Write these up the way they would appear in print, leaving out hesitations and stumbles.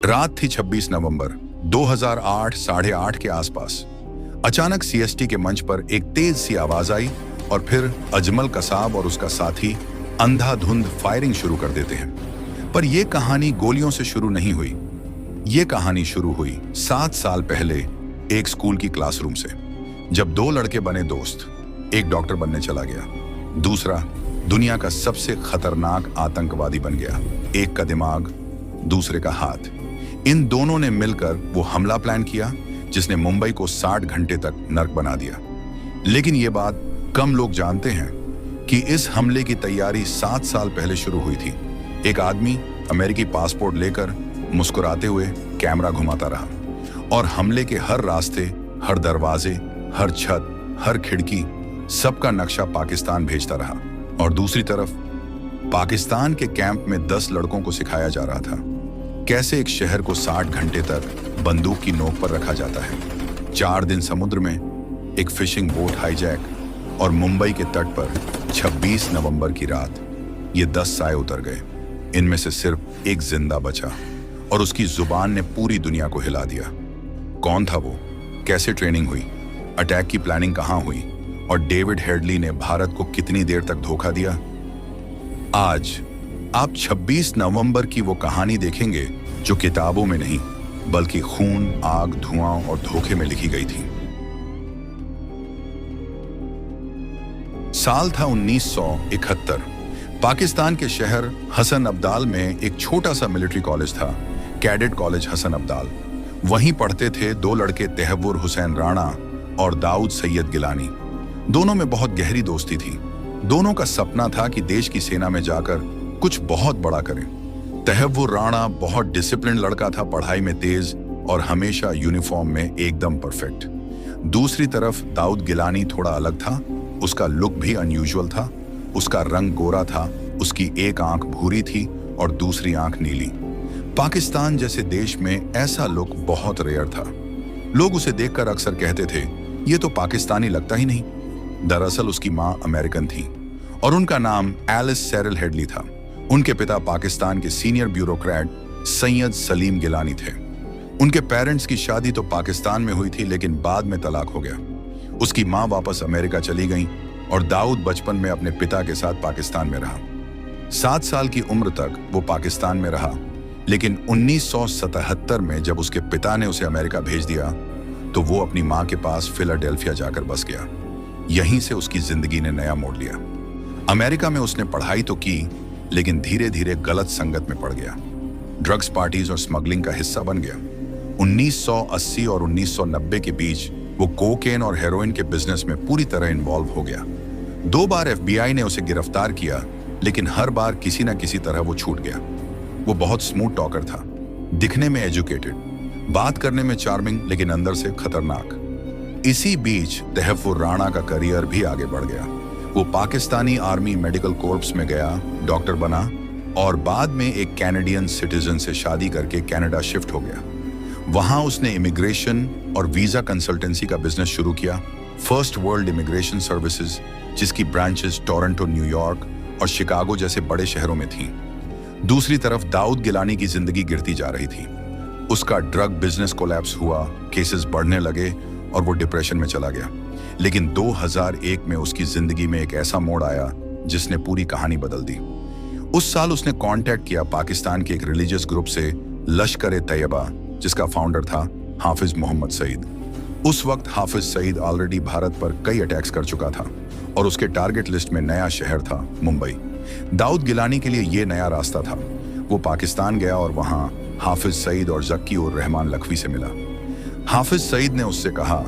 रात थी 26 नवंबर 2008 8:30 के आसपास। अचानक सीएसटी के मंच पर एक तेज सी आवाज आई और फिर अजमल कसाब और उसका साथी अंधाधुंध फायरिंग शुरू कर देते हैं। पर यह कहानी गोलियों से शुरू नहीं हुई। यह कहानी शुरू हुई 7 साल पहले एक स्कूल की क्लासरूम से, जब दो लड़के बने दोस्त। एक डॉक्टर बनने चला गया, दूसरा दुनिया का सबसे खतरनाक आतंकवादी बन गया। एक का दिमाग, दूसरे का हाथ। इन दोनों ने मिलकर वो हमला प्लान किया जिसने मुंबई को 60 घंटे तक नर्क बना दिया। लेकिन ये बात कम लोग जानते हैं कि इस हमले की तैयारी 7 साल पहले शुरू हुई थी। एक आदमी अमेरिकी पासपोर्ट लेकर मुस्कुराते हुए कैमरा घुमाता रहा और हमले के हर रास्ते, हर दरवाजे, हर छत, हर खिड़की, सबका नक्शा पाकिस्तान भेजता रहा। और दूसरी तरफ पाकिस्तान के कैंप में 10 लड़कों को सिखाया जा रहा था कैसे एक शहर को 60 घंटे तक बंदूक की नोक पर रखा जाता है। 4 दिन समुद्र में, एक फिशिंग बोट हाईजैक और मुंबई के तट पर 26 नवंबर की रात ये 10 साए उतर गए। इनमें से सिर्फ एक जिंदा बचा और उसकी जुबान ने पूरी दुनिया को हिला दिया। कौन था वो? कैसे ट्रेनिंग हुई? अटैक की प्लानिंग कहां हुई? और डेविड हेडली ने भारत को कितनी देर तक धोखा दिया? आज आप 26 नवंबर की वो कहानी देखेंगे जो किताबों में नहीं बल्कि खून, आग, धुआं और धोखे में लिखी गई थी। साल था 1971। पाकिस्तान के शहर हसन अब्दाल में एक छोटा सा मिलिट्री कॉलेज था, कैडेट कॉलेज हसन अब्दाल। वहीं पढ़ते थे 2 लड़के, तहव्वुर हुसैन राणा और दाऊद सैयद गिलानी। दोनों में बहुत गहरी दोस्ती थी। दोनों का सपना था कि देश की सेना में जाकर कुछ बहुत बड़ा करें। तहव्वुर राणा बहुत डिसिप्लिन लड़का था, पढ़ाई में तेज और हमेशा यूनिफॉर्म में एकदम परफेक्ट। दूसरी तरफ दाऊद गिलानी थोड़ा अलग था। उसका लुक भी अनयूजुअल था। उसका रंग गोरा था, उसकी एक आंख भूरी थी और दूसरी आंख नीली। पाकिस्तान जैसे देश में ऐसा लुक बहुत रेयर था। लोग उसे देखकर अक्सर कहते थे, ये तो पाकिस्तानी लगता ही नहीं। दरअसल उसकी मां अमेरिकन थी और उनका नाम एलिस सेरिल हेडली था। उनके पिता पाकिस्तान के सीनियर ब्यूरोक्रेट सैयद सलीम गिलानी थे। उनके पेरेंट्स की शादी तो पाकिस्तान में हुई थी, लेकिन बाद में तलाक हो गया। उसकी मां वापस अमेरिका चली गई और दाऊद बचपन में अपने पिता के साथ पाकिस्तान में रहा। 7 साल की उम्र तक वो पाकिस्तान में रहा, लेकिन 1977 में जब उसके पिता ने उसे अमेरिका भेज दिया तो वो अपनी मां के पास फिलाडेल्फिया जाकर बस गया। यहीं से उसकी जिंदगी ने नया मोड़ लिया। अमेरिका में उसने पढ़ाई तो की, लेकिन धीरे धीरे गलत संगत में पड़ गया। ड्रग्स पार्टीज और स्मगलिंग का हिस्सा बन गया। 1980 और 1990 के बीच वो कोकेन और हेरोइन के बिजनेस में पूरी तरह इन्वॉल्व हो गया। 2 बार एफबीआई ने उसे गिरफ्तार किया, लेकिन हर बार किसी न किसी तरह वो छूट गया। वो बहुत स्मूथ टॉकर था, दिखने में एजुकेटेड, बात करने में चार्मिंग, लेकिन अंदर से खतरनाक। इसी बीच तहव्वुर राणा का करियर भी आगे बढ़ गया। वो पाकिस्तानी आर्मी मेडिकल कोर्प्स में गया, डॉक्टर बना और बाद में एक कैनेडियन सिटीजन से शादी करके कनाडा शिफ्ट हो गया। वहां उसने इमिग्रेशन और वीजा कंसल्टेंसी का बिजनेस शुरू किया, फर्स्ट वर्ल्ड इमिग्रेशन सर्विसेज, जिसकी ब्रांचेस टोरंटो, न्यूयॉर्क और शिकागो जैसे बड़े शहरों में थीं। दूसरी तरफ दाऊद गिलानी की जिंदगी गिरती जा रही थी। उसका ड्रग बिजनेस कोलैप्स हुआ, केसेस बढ़ने लगे और वो डिप्रेशन में चला गया। लेकिन 2001 में उसकी जिंदगी में एक ऐसा मोड़ आया जिसने पूरी कहानी बदल दी। उस साल उसने कांटेक्ट किया पाकिस्तान के एक रिलीजियस ग्रुप से, लश्कर-ए-तैयबा, जिसका फाउंडर था हाफिज मोहम्मद सईद। उस वक्त हाफिज सईद ऑलरेडी भारत पर कई अटैक्स कर चुका था और उसके टारगेट लिस्ट में नया शहर था मुंबई। दाऊद गिलानी के लिए ये नया रास्ता था। वो पाकिस्तान गया और वहां हाफिज सईद और जक्की उर रहमान लखवी से मिला। हाफिज सईद ने उससे कहा,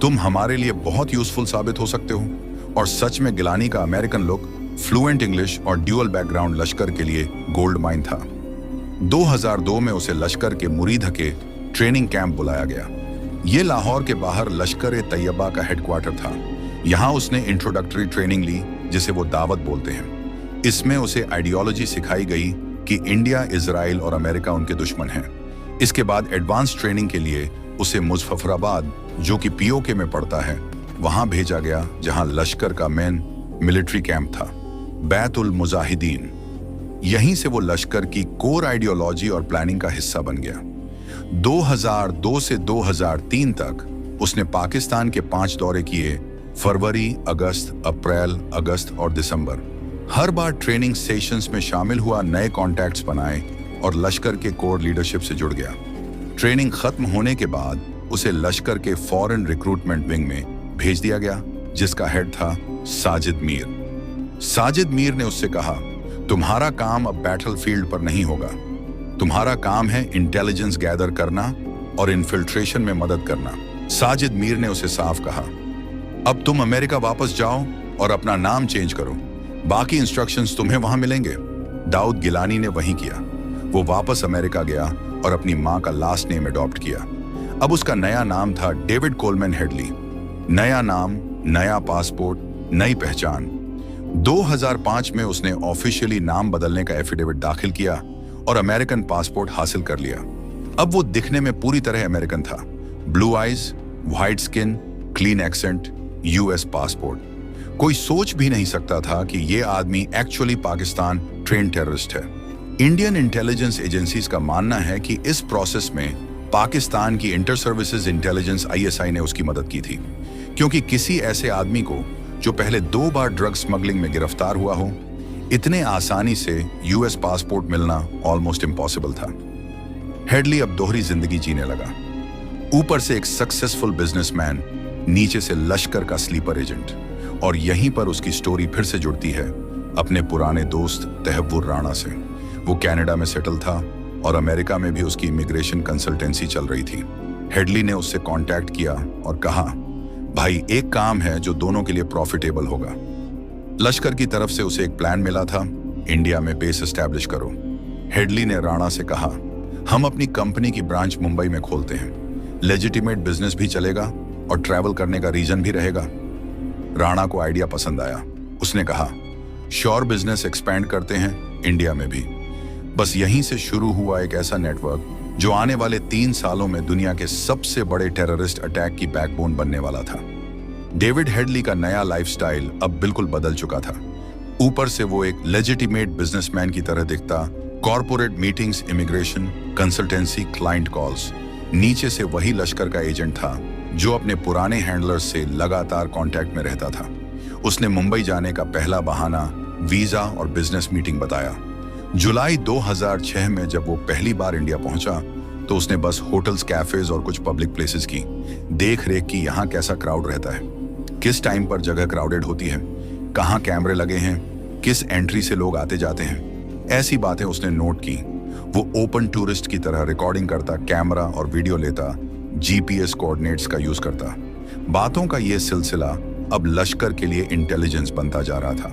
तुम हमारे लिए बहुत यूजफुल साबित हो सकते हो। और सच में गिलानी का अमेरिकन लुक, फ्लुएंट इंग्लिश और ड्यूअल बैकग्राउंड लश्कर के लिए गोल्ड माइन था। 2002 में उसे लश्कर के मुरीद के ट्रेनिंग कैंप बुलाया गया। ये लाहौर के बाहर लश्कर-ए-तैयबा का हेडक्वार्टर था। यहाँ उसने इंट्रोडक्टरी ट्रेनिंग ली, जिसे वो दावत बोलते हैं। इसमें उसे आइडियोलॉजी सिखाई गई कि इंडिया, इजराइल और अमेरिका उनके दुश्मन हैं। इसके बाद एडवांस ट्रेनिंग के लिए उसे मुजफ्फराबाद, जो कि पीओके में पड़ता है, वहां भेजा गया, जहां लश्कर का मेन मिलिट्री कैंप था, बैतुल मुजाहिदीन। यहीं से वो लश्कर की कोर आइडियोलॉजी और प्लानिंग का हिस्सा बन गया। 2002 से 2003 तक उसने पाकिस्तान के 5 दौरे किए, फरवरी, अगस्त, अप्रैल, अगस्त और दिसंबर। हर बार ट्रेनिंग सेशंस में शामिल हुआ, नए कॉन्टैक्ट्स बनाए और लश्कर के कोर लीडरशिप से जुड़ गया। ट्रेनिंग खत्म होने के बाद उसे लश्कर के फॉरेन रिक्रूटमेंट विंग में भेज दिया गया, जिसका हेड था साजिद मीर। साजिद मीर ने उससे कहा, तुम्हारा काम अब बैटलफील्ड पर नहीं होगा, तुम्हारा काम है इंटेलिजेंस गैदर करना और इन्फिल्ट्रेशन में मदद करना। साजिद मीर ने उसे साफ कहा, अब तुम अमेरिका वापस जाओ और अपना नाम चेंज करो, बाकी इंस्ट्रक्शंस तुम्हें वहां मिलेंगे। दाऊद गिलानी ने वही किया। वो वापस अमेरिका गया और अपनी मां का लास्ट नेम अडॉप्ट किया। अब उसका नया नाम था डेविड कोलमैन हेडली। नया नाम, नया पासपोर्ट, नई पहचान। 2005 में उसने ऑफिशियली नाम बदलने का एफिडेविट दाखिल किया और अमेरिकन पासपोर्ट हासिल कर लिया। अब वो दिखने में पूरी तरह अमेरिकन था। Blue eyes, white skin, clean accent, US passport. कोई सोच भी नहीं सकता था कि ये आदमी एक्चुअली पाकिस्तान ट्रेन टेररिस्ट है। इंडियन इंटेलिजेंस एजेंसीज का मानना है कि इस प्रोसेस में पाकिस्तान की इंटर सर्विसेज इंटेलिजेंस आईएसआई ने उसकी मदद की थी, क्योंकि किसी ऐसे आदमी को जो पहले 2 बार ड्रग स्मगलिंग में गिरफ्तार हुआ हो, इतने आसानी से यूएस पासपोर्ट मिलना ऑलमोस्ट इम्पॉसिबल था। हेडली अब दोहरी जिंदगी जीने लगा, ऊपर से एक सक्सेसफुल बिजनेसमैन, नीचे से लश्कर का स्लीपर एजेंट। और यहीं पर उसकी स्टोरी फिर से जुड़ती है अपने पुराने दोस्त तहव्वुर राणा से। वो कनाडा में सेटल था और अमेरिका में भी उसकी इमिग्रेशन कंसल्टेंसी चल रही थी। हेडली ने उससे कांटेक्ट किया और कहा, भाई एक काम है जो दोनों के लिए प्रॉफिटेबल होगा। लश्कर की तरफ से उसे एक प्लान मिला था, इंडिया में बेस एस्टैब्लिश करो। हेडली ने राणा से कहा, हम अपनी कंपनी की ब्रांच मुंबई में खोलते हैं, लेजिटिमेट बिजनेस भी चलेगा और ट्रैवल करने का रीजन भी रहेगा। राणा को आइडिया पसंद आया। उसने कहा, श्योर, बिजनेस एक्सपैंड करते हैं इंडिया में भी। बस यहीं से शुरू हुआ एक ऐसा नेटवर्क जो आने वाले 3 सालों में दुनिया के सबसे बड़े टेररिस्ट अटैक की बैकबोन बनने वाला था। डेविड हेडली का नया लाइफस्टाइल अब बिल्कुल बदल चुका था। ऊपर से वो एक लेजिटिमेट बिजनेसमैन की तरह दिखता, corporate meetings, immigration, consultancy, client calls. नीचे से वही लश्कर का एजेंट था जो अपने पुराने हैंडलर्स से लगातार कांटेक्ट में रहता था। उसने मुंबई जाने का पहला बहाना वीजा और बिजनेस मीटिंग बताया। जुलाई 2006 में जब वो पहली बार इंडिया पहुंचा तो उसने बस होटल्स, कैफेज और कुछ पब्लिक प्लेसेस की देख रेख की। यहाँ कैसा क्राउड रहता है, किस टाइम पर जगह क्राउडेड होती है, कहाँ कैमरे लगे हैं, किस एंट्री से लोग आते जाते हैं, ऐसी बातें उसने नोट की। वो ओपन टूरिस्ट की तरह रिकॉर्डिंग करता, कैमरा और वीडियो लेता, जीपीएस कोऑर्डिनेट्स का यूज करता। बातों का ये सिलसिला अब लश्कर के लिए इंटेलिजेंस बनता जा रहा था।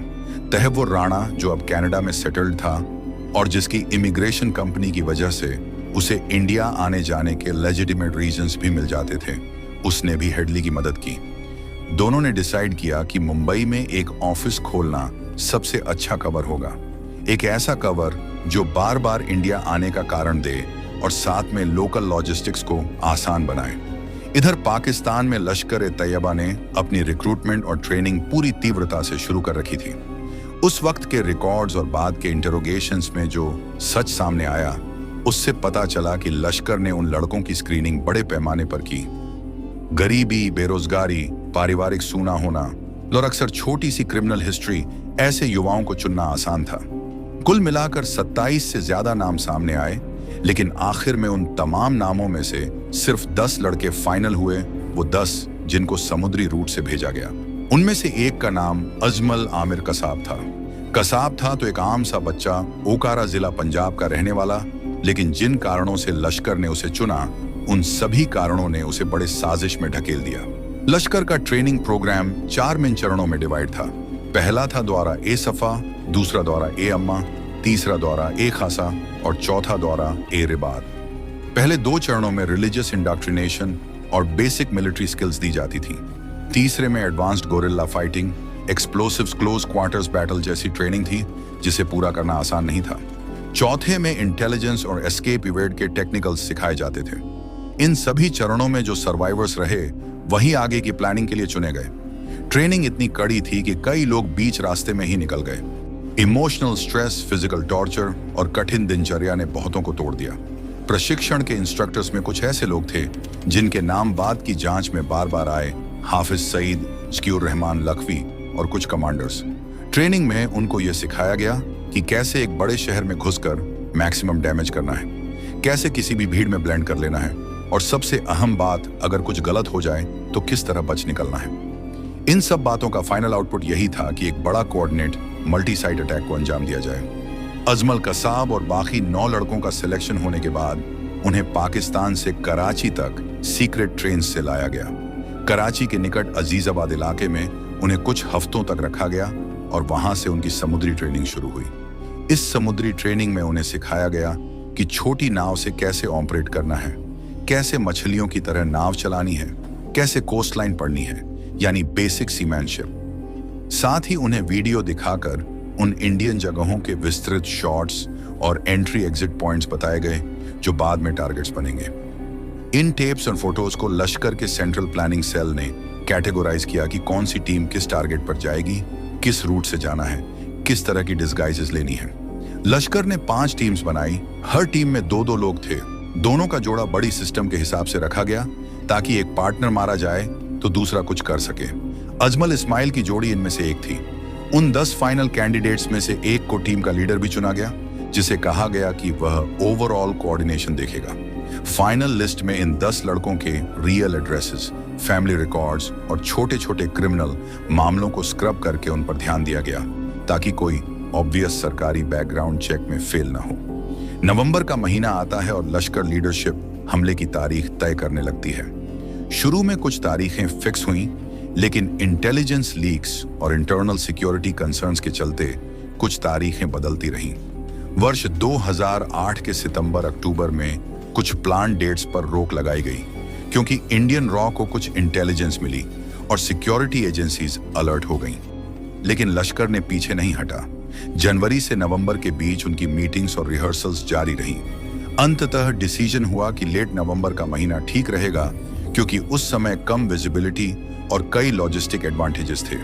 तहव्वुर राणा, जो अब कनाडा में सेटल्ड था और जिसकी इमिग्रेशन कंपनी की वजह से उसे इंडिया आने जाने के लेजिटिमेट रीजंस भी मिल जाते थे, उसने भी हेडली की मदद की। दोनों ने डिसाइड किया कि मुंबई में एक ऑफिस खोलना सबसे अच्छा कवर होगा, एक ऐसा कवर जो बार बार इंडिया आने का कारण दे और साथ में लोकल लॉजिस्टिक्स को आसान बनाए। इधर पाकिस्तान में लश्कर-ए-तैयबा ने अपनी रिक्रूटमेंट और ट्रेनिंग पूरी तीव्रता से शुरू कर रखी थी। उस वक्त के रिकॉर्ड्स और बाद के इंटरोगेशंस में जो सच सामने आया, उससे पता चला कि लश्कर ने उन लड़कों की स्क्रीनिंग बड़े पैमाने पर की। गरीबी, बेरोजगारी, पारिवारिक सूना होना और अक्सर छोटी सी क्रिमिनल हिस्ट्री, ऐसे युवाओं को चुनना आसान था। कुल मिलाकर 27 से ज्यादा नाम सामने आए, लेकिन आखिर में उन तमाम नामों में से सिर्फ 10 लड़के फाइनल हुए, वो 10 जिनको समुद्री रूट से भेजा गया। उनमें से एक का नाम अजमल आमिर कसाब था। कसाब था तो एक आम सा बच्चा, ओकारा जिला पंजाब का रहने वाला, लेकिन जिन कारणों से लश्कर ने उसे चुना, उन सभी कारणों ने उसे बड़े साजिश में ढकेल दिया। लश्कर का ट्रेनिंग प्रोग्राम 4 मेन चरणों में डिवाइड था। पहला था दौरा ए सफा, दूसरा दौरा ए अम्मा, तीसरा दौरा ए खासा और चौथा दौरा ए रिबात। पहले 2 चरणों में रिलीजियस इंडॉक्ट्रिनेशन और बेसिक मिलिट्री स्किल्स दी जाती थी। तीसरे में advanced gorilla fighting, explosives, close quarters battle जैसी ट्रेनिंग थी, जिसे पूरा करना आसान नहीं था। चौथे में इंटेलिजेंस और एस्केप इवेड के टेक्निकल्स सिखाए जाते थे। इन सभी चरणों में जो सर्वाइवर्स रहे, वही आगे की प्लानिंग के लिए चुने गए। ट्रेनिंग इतनी कड़ी थी कि कई लोग बीच रास्ते में ही निकल गए। इमोशनल स्ट्रेस, फिजिकल टॉर्चर और कठिन दिनचर्या ने बहुतों को तोड़ दिया। प्रशिक्षण के इंस्ट्रक्टर्स में कुछ ऐसे लोग थे जिनके नाम बाद की जांच में बार बार आए, हाफिज सईद, ज़कियुर रहमान लखवी और कुछ कमांडर्स। ट्रेनिंग में उनको यह सिखाया गया कि कैसे एक बड़े शहर में घुसकर मैक्सिमम डैमेज करना है, कैसे किसी भी भीड़ में ब्लेंड कर लेना है, और सबसे अहम बात, अगर कुछ गलत हो जाए तो किस तरह बच निकलना है। इन सब बातों का फाइनल आउटपुट यही था कि एक बड़ा कोऑर्डिनेट मल्टी साइट अटैक को अंजाम दिया जाए। अजमल कसाब और बाकी 9 लड़कों का सिलेक्शन होने के बाद उन्हें पाकिस्तान से कराची तक सीक्रेट ट्रेन से लाया गया। कराची के निकट अजीजाबाद इलाके में उन्हें कुछ हफ्तों तक रखा गया और वहां से उनकी समुद्री ट्रेनिंग शुरू हुई। इस समुद्री ट्रेनिंग में उन्हें सिखाया गया कि छोटी नाव से कैसे ऑपरेट करना है, कैसे मछलियों की तरह नाव चलानी है, कैसे कोस्ट लाइन पढ़नी है, यानी बेसिक सीमैनशिप। साथ ही उन्हें वीडियो दिखाकर उन इंडियन जगहों के विस्तृत शॉट्स और एंट्री एग्जिट पॉइंट्स बताए गए जो बाद में टारगेट्स बनेंगे। इन टेप्स और फोटोज को लश्कर के सेंट्रल प्लानिंग सेल ने कैटेगोराइज किया कि कौन सी टीम किस टारगेट पर जाएगी, किस रूट से जाना है, किस तरह की डिस्गाइजेस लेनी है। लश्कर ने 5 टीम्स बनाई। हर टीम में 2-2 लोग थे। दोनों का जोड़ा बड़ी सिस्टम के हिसाब से रखा गया ताकि एक पार्टनर मारा जाए तो दूसरा कुछ कर सके। अजमल इस्माइल की जोड़ी इनमें से एक थी। उन 10 फाइनल कैंडिडेट्स में से एक को टीम का लीडर भी चुना गया, जिसे कहा गया कि वह ओवरऑल कोऑर्डिनेशन देखेगा। फाइनल लिस्ट में इन 10 लड़कों के रियल एड्रेसेस, फैमिली रिकॉर्ड्स और छोटे छोटे क्रिमिनल मामलों को स्क्रब करके उन पर ध्यान दिया गया ताकि कोई ऑब्वियस सरकारी बैकग्राउंड चेक में फेल ना हो। नवंबर का महीना आता है और लश्कर लीडरशिप हमले की तारीख तय करने लगती है। शुरू में कुछ तारीखें फिक्स हुई, लेकिन इंटेलिजेंस लीक्स और इंटरनल सिक्योरिटी कंसर्न्स के चलते कुछ तारीखें बदलती रहीं। वर्ष 2008 के सितंबर-अक्टूबर में कुछ प्लान डेट्स पर रोक लगाई गई क्योंकि इंडियन रॉ को कुछ इंटेलिजेंस मिली और सिक्योरिटी एजेंसीज अलर्ट हो गईं। लेकिन लश्कर ने पीछे नहीं हटा। जनवरी से नवंबर के बीच उनकी मीटिंग्स और रिहर्सल्स जारी रहीं। अंततः डिसीजन हुआ कि लेट नवंबर का महीना ठीक रहेगा क्योंकि उस समय कम विजिबिलिटी और कई लॉजिस्टिक एडवांटेजेस थे।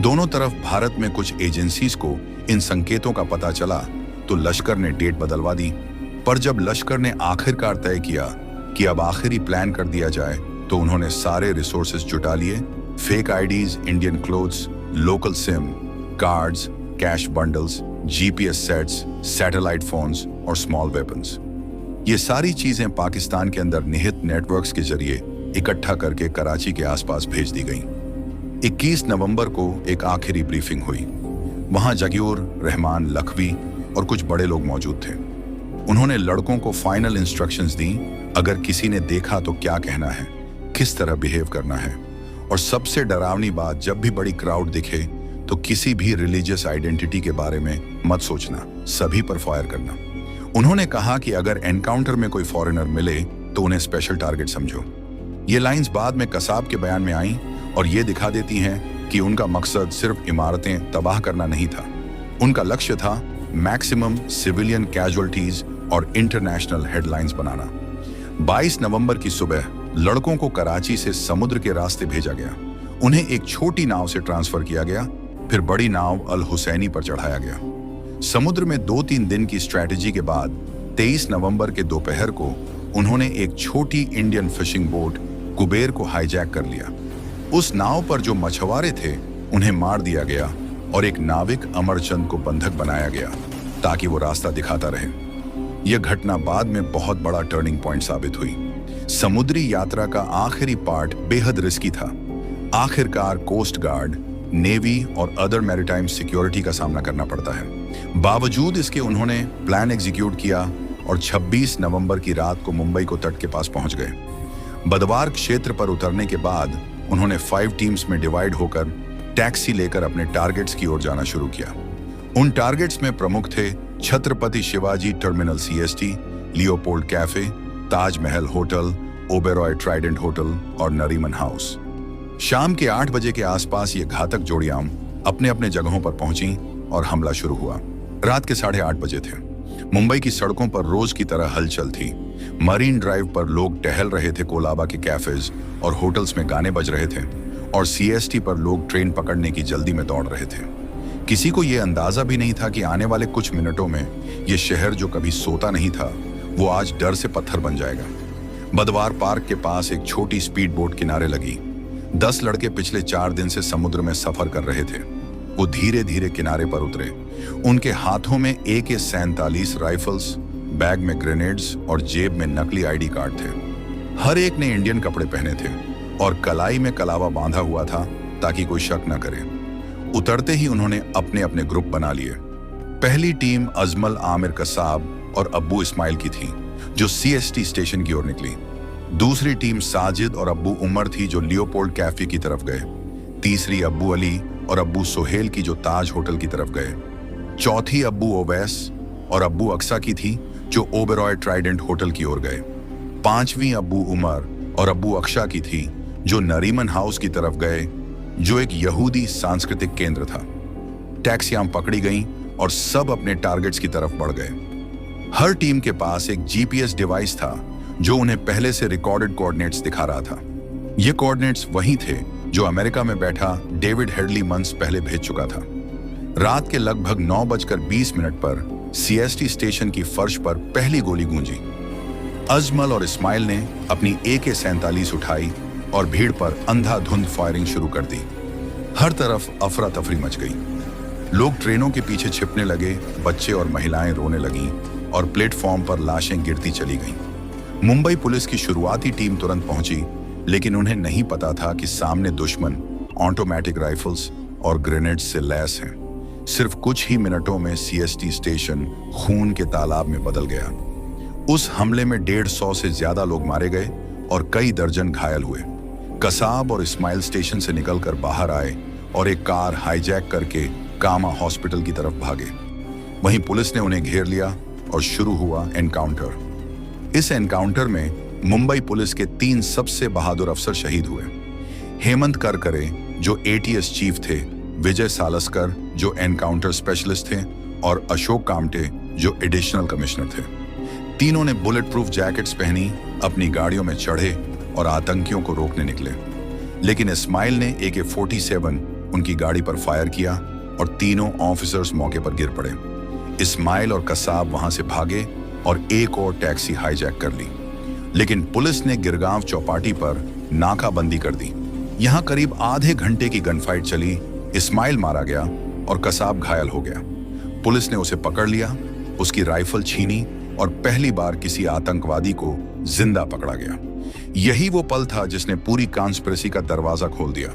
दोनों तरफ भारत में कुछ एजेंसीज को इन संकेतों का पता चला तो लश्कर ने डेट बदलवा दी। पर जब लश्कर ने आखिरकार तय किया कि अब आखिरी प्लान कर दिया जाए तो उन्होंने सारे रिसोर्सेज जुटा लिए। Fake IDs, Indian clothes, local SIM cards, cash bundles, GPS sets, satellite phones और स्मॉल वेपन्स। ये सारी चीजें पाकिस्तान के अंदर निहित नेटवर्क्स के जरिए इकट्ठा करके कराची के आसपास भेज दी गईं। 21 नवंबर को एक आखिरी ब्रीफिंग हुई। वहां ज़कियुर रहमान लखवी और कुछ बड़े लोग मौजूद थे। उन्होंने लड़कों को फाइनल इंस्ट्रक्शंस दी, अगर किसी ने देखा तो क्या कहना है, किस तरह बिहेव करना है, और सबसे डरावनी बात, जब भी बड़ी क्राउड दिखे तो किसी भी रिलीजियस आइडेंटिटी के बारे में मत सोचना, सभी पर फायर करना। उन्होंने कहा कि अगर एनकाउंटर में कोई फॉरेनर मिले तो उन्हें स्पेशल टारगेट समझो। ये लाइंस बाद में कसाब के बयान में आईं और ये दिखा देती हैं कि उनका मकसद सिर्फ इमारतें तबाह करना नहीं था। उनका लक्ष्य था मैक्सिमम सिविलियन कैजुअल्टीज और इंटरनेशनल हेडलाइंस बनाना। 22 नवंबर की सुबह लड़कों को कराची से समुद्र के रास्ते भेजा गया। उन्हें एक छोटी नाव से ट्रांसफर किया गया, फिर बड़ी नाव अल हुसैनी पर चढ़ाया गया। समुद्र में 2-3 दिन की स्ट्रैटेजी के बाद 23 नवंबर के दोपहर को उन्होंने एक छोटी इंडियन फिशिंग बोट कुबेर को हाईजैक कर लिया। उस नाव पर जो मछुआरे थे उन्हें मार दिया गया और एक नाविक अमरचंद को बंधक बनाया गया ताकि वो रास्ता दिखाता रहे। यह घटना बाद में बहुत बड़ा टर्निंग पॉइंट साबित हुई। समुद्री यात्रा का आखिरी पार्ट बेहद रिस्की था। आखिरकार कोस्ट गार्ड, नेवी और अदर मैरीटाइम सिक्योरिटी का सामना करना पड़ता है। बावजूद इसके उन्होंने प्लान एग्जीक्यूट किया और 26 नवंबर की रात को मुंबई को तट के पास पहुंच गए। बदवार क्षेत्र पर उतरने के बाद उन्होंने 5 टीम्स में डिवाइड होकर टैक्सी लेकर अपने टारगेट्स की ओर जाना शुरू किया। उन टारगेट्स में प्रमुख थे Chhatrapati Shivaji terminal CST, Leopold cafe, Taj Mahal hotel, Oberoi Trident hotel और नरीमन हाउस। शाम के 8 बजे के आसपास ये घातक जोड़ियां अपने अपने जगहों पर पहुंची और हमला शुरू हुआ। रात के 8:30 बजे थे। मुंबई की सड़कों पर रोज की तरह हलचल थी। मरीन ड्राइव पर लोग टहल रहे थे, कोलाबा के कैफेज और होटल्स में गाने बज रहे थे और सीएसटी पर लोग ट्रेन पकड़ने की जल्दी में दौड़ रहे थे। किसी को यह अंदाजा भी नहीं था कि आने वाले कुछ मिनटों में यह शहर जो कभी सोता नहीं था वो आज डर से पत्थर बन जाएगा। बदवार पार्क के पास एक छोटी स्पीड बोट किनारे लगी। 10 लड़के पिछले 4 दिन से समुद्र में सफर कर रहे थे। वो धीरे धीरे किनारे पर उतरे। उनके हाथों में AK-47 राइफल्स, बैग में ग्रेनेड्स और जेब में नकली ID कार्ड थे। हर एक ने इंडियन कपड़े पहने थे और कलाई में कलावा बांधा हुआ था ताकि कोई शक न करे। उतरते ही उन्होंने अपने अपने ग्रुप बना लिए। पहली टीम अजमल आमिर कसाब और अब्बू इस्माइल की थी जो CST स्टेशन की ओर निकली। दूसरी टीम साजिद और अब्बू उमर थी जो लियोपोल्ड कैफे की तरफ गए। तीसरी अब्बू अली और अब्बू सोहेल की जो ताज होटल की तरफ गए। चौथी अब्बू ओवैस और अब्बू अक्सा की थी जो ओबेरॉय ट्राइडेंट होटल की ओर गए। पांचवी अब्बू उमर और अब्बू अक्शा की थी जो नरीमन हाउस की तरफ गए, जो एक यहूदी सांस्कृतिक केंद्र था। टैक्सियां पकड़ी गईं और सब अपने टारगेट्स की तरफ बढ़ गए। हर टीम के पास एक GPS डिवाइस था जो उन्हें पहले से रिकॉर्डेड कोऑर्डिनेट्स दिखा रहा था। ये कोऑर्डिनेट्स वही थे जो अमेरिका में बैठा डेविड हेडली मंथ्स पहले भेज चुका था। रात के लगभग 9:20 पर CST स्टेशन की फर्श पर पहली गोली गूंजी। अजमल और इस्माइल ने अपनी AK-47 उठाई और भीड़ पर अंधाधुंध फायरिंग शुरू कर दी। हर तरफ अफरा तफरी मच गई। लोग ट्रेनों के पीछे छिपने लगे, बच्चे और महिलाएं रोने लगीं और प्लेटफॉर्म पर लाशें गिरती चली गईं। मुंबई पुलिस की शुरुआती टीम तुरंत पहुंची, लेकिन उन्हें नहीं पता था कि सामने दुश्मन ऑटोमेटिक राइफल्स और ग्रेनेड्स से लैस हैं। सिर्फ कुछ ही मिनटों में CST स्टेशन खून के तालाब में बदल गया। उस हमले में 150 से ज्यादा लोग मारे गए और कई दर्जन घायल हुए। कसाब और इस्माइल स्टेशन से निकलकर बाहर आए और एक कार हाईजैक करके कामा हॉस्पिटल की तरफ भागे। वहीं पुलिस ने उन्हें घेर लिया और शुरू हुआ एनकाउंटर। इस एनकाउंटर में मुंबई पुलिस के 3 सबसे बहादुर अफसर शहीद हुए। हेमंत करकरे जो ATS चीफ थे, विजय सालस्कर जो एनकाउंटर स्पेशलिस्ट थे और अशोक कामटे जो एडिशनल कमिश्नर थे। तीनों ने बुलेट प्रूफ जैकेट्स पहनी, अपनी गाड़ियों में चढ़े और आतंकियों को रोकने निकले। लेकिन इस्माइल ने AK-47 उनकी गाड़ी पर फायर किया और तीनों ऑफिसर्स मौके पर गिर पड़े। इस्माइल और कसाब वहां से भागे और एक और टैक्सी हाईजैक कर ली। लेकिन पुलिस ने गिरगांव चौपाटी पर नाकाबंदी कर दी। यहां करीब आधे घंटे की गनफाइट चली। इस्माइल मारा गया और कसाब घायल हो गया। पुलिस ने उसे पकड़ लिया, उसकी राइफल छीनी और पहली बार किसी आतंकवादी को जिंदा पकड़ा गया। यही वो पल था जिसने पूरी कॉन्स्पिरेसी का दरवाजा खोल दिया।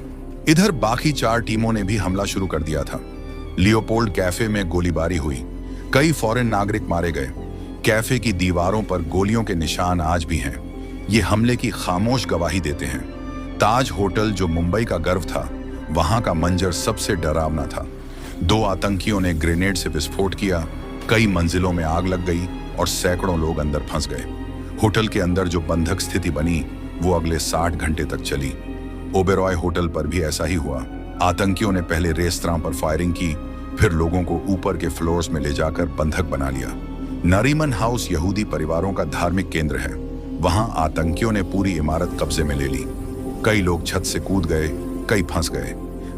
इधर बाकी 4 टीमों ने भी हमला शुरू कर दिया था। लियोपोल्ड कैफे में गोलीबारी हुई, कई फॉरेन नागरिक मारे गए। कैफे की दीवारों पर गोलियों के निशान आज भी हैं। ये हमले की खामोश गवाही देते हैं। ताज होटल जो मुंबई का गर्व था, वहां का मंजर सबसे डरावना था। 2 आतंकियों ने ग्रेनेड से विस्फोट किया, कई मंजिलों में आग लग गई और सैकड़ों लोग अंदर फंस गए। होटल के अंदर जो बंधक स्थिति बनी वो अगले 60 घंटे तक चली। ओबेरॉय होटल पर भी ऐसा ही हुआ। आतंकियों ने पहले रेस्तरां पर फायरिंग की, फिर लोगों को ऊपर के फ्लोर्स में ले जाकर बंधक बना लिया। नरीमन हाउस यहूदी परिवारों का धार्मिक केंद्र है। वहां आतंकियों ने पूरी इमारत कब्जे में ले ली। कई लोग छत से कूद गए, कई फंस गए।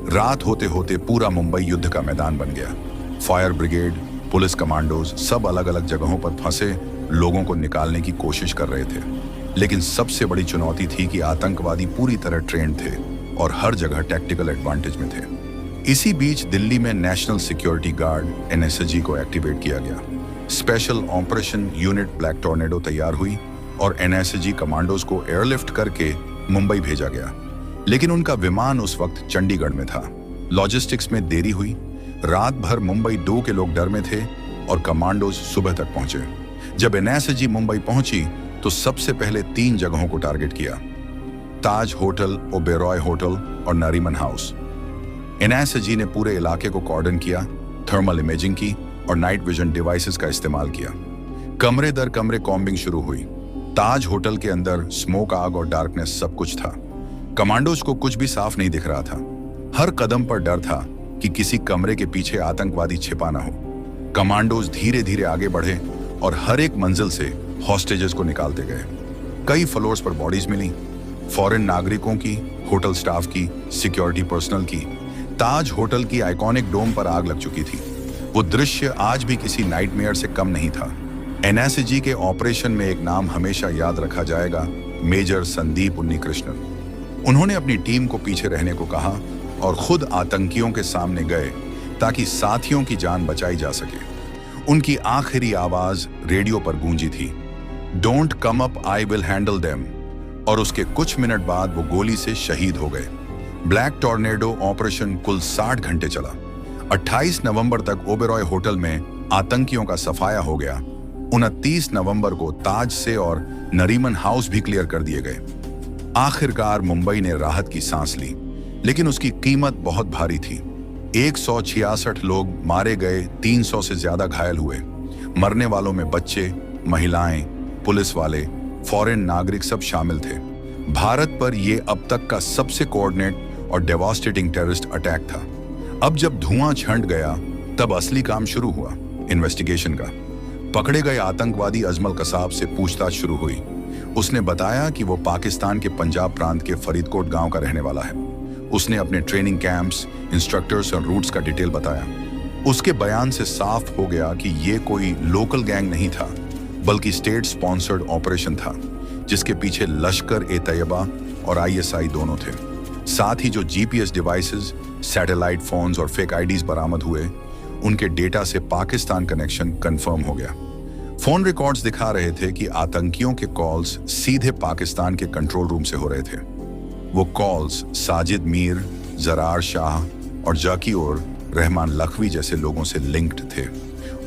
रात होते होते पूरा मुंबई युद्ध का मैदान बन गया। फायर ब्रिगेड, पुलिस कमांडोज सब अलग अलग जगहों पर फंसे लोगों को निकालने की कोशिश कर रहे थे। लेकिन सबसे बड़ी चुनौती थी कि आतंकवादी पूरी तरह ट्रेंड थे और हर जगह टैक्टिकल एडवांटेज में थे। इसी बीच दिल्ली में नेशनल सिक्योरिटी गार्ड NSG को एक्टिवेट किया गया। Special operation unit black tornado तैयार हुई और NSG कमांडोज को एयरलिफ्ट करके मुंबई भेजा गया। लेकिन उनका विमान उस वक्त चंडीगढ़ में था। लॉजिस्टिक्स में देरी हुई। रात भर मुंबई 2 के लोग डर में थे और कमांडोज सुबह तक पहुंचे। जब NSG मुंबई पहुंची तो सबसे पहले 3 जगहों को टारगेट किया: ताज होटल, ओबेरॉय होटल और नरीमन हाउस। NSG ने पूरे इलाके को कॉर्डन किया, थर्मल इमेजिंग की और नाइट विजन डिवाइसेस का इस्तेमाल किया। कमरे दर कमरे कॉम्बिंग शुरू हुई। ताज होटल के अंदर स्मोक, आग और डार्कनेस सब कुछ था। कमांडोज को कुछ भी साफ नहीं दिख रहा था। हर कदम पर डर था कि किसी कमरे के पीछे आतंकवादी छिपा ना हो। कमांडोज धीरे धीरे आगे बढ़े और हर एक मंजिल से हॉस्टेजेस को निकालते गए। कई फ्लोर्स पर बॉडीज मिली, फॉरेन नागरिकों की, होटल स्टाफ की, सिक्योरिटी पर्सनल की। ताज होटल की आइकॉनिक डोम पर आग लग चुकी थी। वो दृश्य आज भी किसी नाइटमेयर से कम नहीं था। एनएसजी के ऑपरेशन में एक नाम हमेशा याद रखा जाएगा, मेजर संदीप उन्नीकृष्णन। उन्होंने अपनी टीम को पीछे रहने को कहा और खुद आतंकियों के सामने गए ताकि साथियों की जान बचाई जा सके। उनकी आखिरी आवाज रेडियो पर गूंजी थी, don't come up, I will handle them. और उसके कुछ मिनट बाद वो गोली से शहीद हो गए। ब्लैक टॉर्नेडो ऑपरेशन कुल 60 घंटे चला। 28 नवंबर तक ओबेरॉय होटल में आतंकियों का सफाया हो गया। 29 नवंबर को ताज से और नरीमन हाउस भी क्लियर कर दिए गए। आखिरकार मुंबई ने राहत की सांस ली, लेकिन उसकी कीमत बहुत भारी थी। 166 लोग मारे गए, 300 से ज्यादा घायल हुए। मरने वालों में बच्चे, महिलाएं, पुलिस वाले, फॉरेन नागरिक सब शामिल थे। भारत पर यह अब तक का सबसे कोऑर्डिनेट और डेवास्टेटिंग टेररिस्ट अटैक था। अब जब धुआं छंट गया, तब असली काम शुरू हुआ, इन्वेस्टिगेशन का। पकड़े गए आतंकवादी अजमल कसाब से पूछताछ शुरू हुई। उसने बताया कि वो पाकिस्तान के पंजाब प्रांत के फरीदकोट गांव का रहने वाला है। उसने अपने ट्रेनिंग कैंप्स, इंस्ट्रक्टर्स और रूट्स का डिटेल बताया। उसके बयान से साफ हो गया कि ये कोई लोकल गैंग नहीं था, बल्कि स्टेट स्पॉन्सर्ड ऑपरेशन था, जिसके पीछे लश्कर ए तैयबा और आईएसआई दोनों थे। साथ ही जो जीपीएस डिवाइसेस, सैटेलाइट फोन्स और फेक आईडीज बरामद हुए, उनके डेटा से पाकिस्तान कनेक्शन कंफर्म हो गया। फोन रिकॉर्ड्स दिखा रहे थे कि आतंकियों के कॉल्स सीधे पाकिस्तान के कंट्रोल रूम से हो रहे थे। वो कॉल्स साजिद मीर, जरार शाह और जाकिर रहमान लखवी जैसे लोगों से लिंक्ड थे।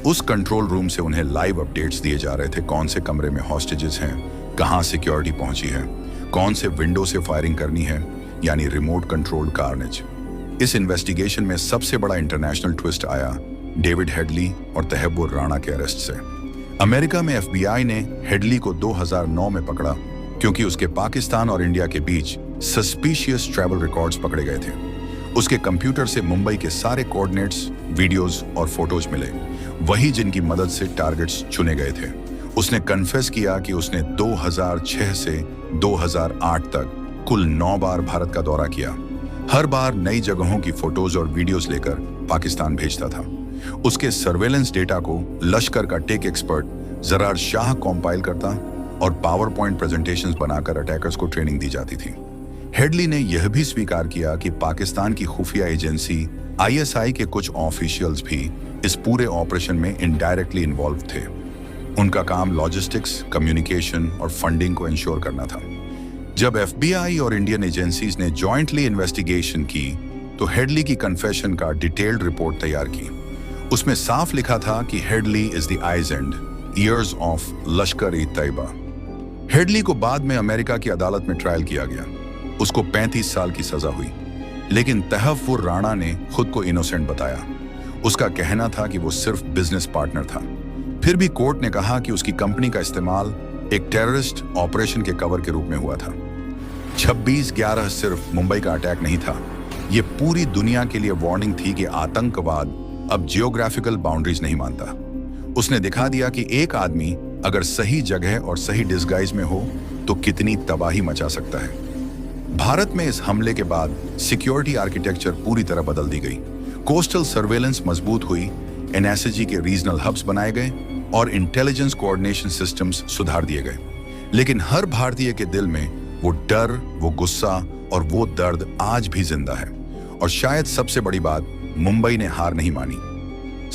उस कंट्रोल रूम से उन्हें लाइव अपडेट्स दिए जा रहे थे, कौन से कमरे में हॉस्टेजेस हैं, कहां सिक्योरिटी पहुंची है, कौन से विंडो से फायरिंग करनी है, यानी रिमोट कंट्रोल्ड कार्नेज। इस इन्वेस्टिगेशन में सबसे बड़ा इंटरनेशनल ट्विस्ट आया डेविड हेडली और तहव्वुर राणा के अरेस्ट से। अमेरिका में एफबीआई ने हेडली को 2009 में पकड़ा क्योंकि उसके पाकिस्तान और इंडिया के बीच सस्पिशियस ट्रैवल रिकॉर्ड्स पकड़े गए थे। उसके कंप्यूटर से मुंबई के सारे कोऑर्डिनेट्स, वीडियोस और फोटोज मिले, वही जिनकी मदद से टारगेट्स चुने गए थे। उसने कन्फेस किया कि उसने 2006 से 2008 तक कुल 9 बार भारत का दौरा किया। हर बार नई जगहों की फोटोज और वीडियोस लेकर पाकिस्तान भेजता था। उसके सर्वेलेंस डेटा को लश्कर का tech expert Zarar Shah compile करता और पावर पॉइंट प्रेजेंटेशंस बनाकर अटैकर्स को ट्रेनिंग दी जाती थी। हेडली ने यह भी स्वीकार किया कि पाकिस्तान की खुफिया एजेंसी आईएसआई के कुछ ऑफिशियल्स भी इस पूरे ऑपरेशन में इनडायरेक्टली इन्वॉल्व थे। उनका काम लॉजिस्टिक्स, कम्युनिकेशन और फंडिंग को इंश्योर करना था। जब एफबीआई और इंडियन एजेंसीज ने जॉइंटली इन्वेस्टिगेशन की, तो हेडली की कन्फेशन का डिटेल्ड रिपोर्ट तैयार की। उसमें साफ लिखा था कि Headley is the eyes and ears of Lashkar e Taiba. Headley को बाद में अमेरिका की अदालत में ट्रायल किया गया। उसको 35 साल की सजा हुई, लेकिन तहव्वुर राणा ने खुद को इनोसेंट बताया। उसका कहना था कि वो सिर्फ बिजनेस पार्टनर था। फिर भी कोर्ट ने कहा कि उसकी कंपनी का इस्तेमाल एक टेररिस्ट ऑपरेशन के कवर के रूप में हुआ था। 26/11 सिर्फ मुंबई का अटैक नहीं था, ये पूरी दुनिया के लिए वार्निंग थी कि आतंकवाद अब जियोग्राफिकल बाउंड्रीज नहीं मानता। उसने दिखा दिया कि एक आदमी अगर सही जगह और सही डिस्गाइज में हो तो कितनी तबाही मचा सकता है। भारत में इस हमले के बाद सिक्योरिटी आर्किटेक्चर पूरी तरह बदल दी गई। कोस्टल सर्वेलेंस मजबूत हुई, एनएसजी के रीजनल हब्स बनाए गए और इंटेलिजेंस कोऑर्डिनेशन सिस्टम्स सुधार दिए गए। लेकिन हर भारतीय के दिल में वो डर, वो गुस्सा और वो दर्द आज भी जिंदा है। और शायद सबसे बड़ी बात, मुंबई ने हार नहीं मानी।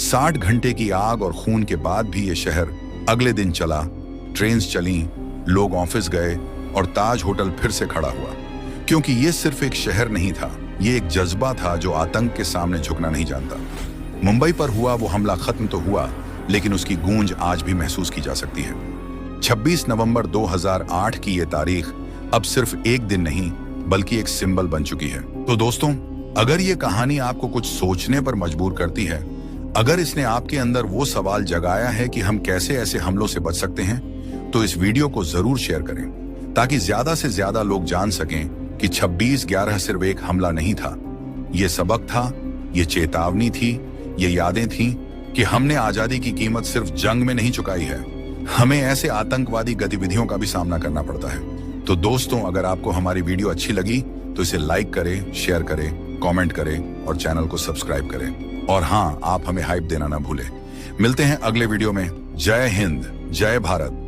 60 घंटे की आग और खून के बाद भी ये शहर अगले दिन चला, ट्रेन्स चली, लोग ऑफिस गए और ताज होटल फिर से खड़ा हुआ। क्योंकि ये सिर्फ एक शहर नहीं था, ये एक जज्बा था जो आतंक के सामने झुकना नहीं जानता। मुंबई पर हुआ वो हमला खत्म तो हुआ, लेकिन उसकी गूंज आज भी महसूस की जा सकती है। 26 नवंबर 2008 की ये तारीख अब सिर्फ एक दिन नहीं, बल्कि एक सिंबल बन चुकी है। तो दोस्तों, अगर ये कहानी आपको कुछ सोचने पर मजबूर करती है, अगर इसने आपके अंदर वो सवाल जगाया है कि हम कैसे ऐसे हमलों से बच सकते हैं, तो इस वीडियो को जरूर शेयर करें, ताकि ज्यादा से ज्यादा लोग जान सकें कि 26/11 सिर्फ एक हमला नहीं था, ये सबक था, ये चेतावनी थी, ये यादें थीं कि हमने आजादी की कीमत सिर्फ जंग में नहीं चुकाई है, हमें ऐसे आतंकवादी गतिविधियों का भी सामना करना पड़ता है। तो दोस्तों, अगर आपको हमारी वीडियो अच्छी लगी तो इसे लाइक करें, शेयर करें, कमेंट करें और चैनल को सब्सक्राइब करें। और हाँ, आप हमें हाइप देना ना भूलें। मिलते हैं अगले वीडियो में। जय हिंद। जय भारत।